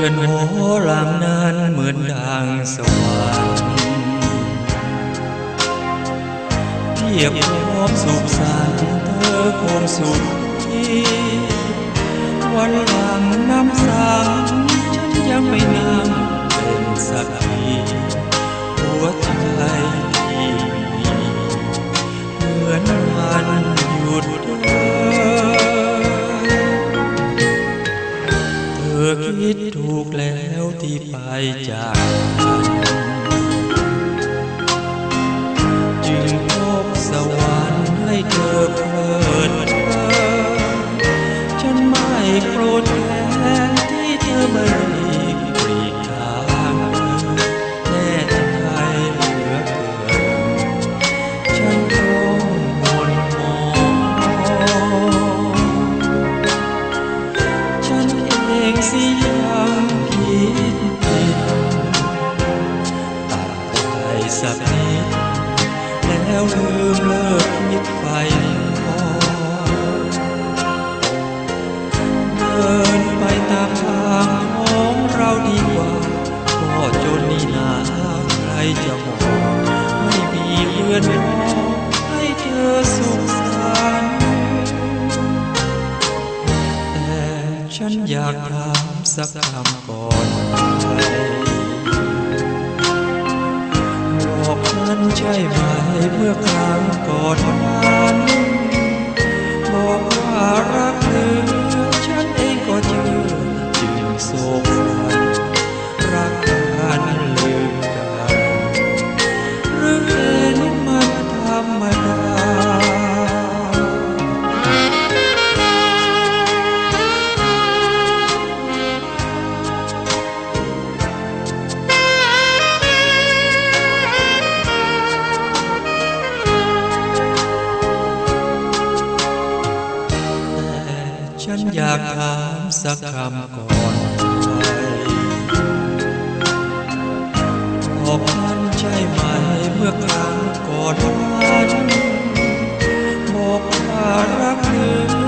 อนหมอลำนั้นเหมือนดังสวรรค์เทียบพร้อมสุขสันต์เธอคงสุขที่วันหลังน้ำสังฉันยังไม่นั่งเป็นสักทีหัวใจที่มีเหมือนมันหยุดเดินเธอคิดถูกแล้วที่ไปจากกันจึงพบสวรรค์ให้เธอเพลิดเพลินฉันไม่โกรธแค้นที่เธอไม่ปลีกทางแน่ใจเหลือเกินฉันต้องหม่นหมองฉันเองสิยังผิดตัดใจสักนิดแล้วลืมเลิกคิดไปพอเดินไปตามทางของเราดีกว่าก็จนนี่นาใครจะมองไม่มีเพื่อนพอให้เธอสุขสันต์แต่ฉันอยากถามสักคำก่อนไปบอกฉันใช่ไหมเมื่อครั้งก่อนนั้นบอกว่ารักเธอฉันเองก็เชื่อจึงโศกสันรักกันลืมกันหรือเห็นมันธรรมดาฉันอยากถามสักคำก่อนไปบอกมันใช่ไหมเมื่อครั้งก่อนนั้นบอกว่ารักเธอ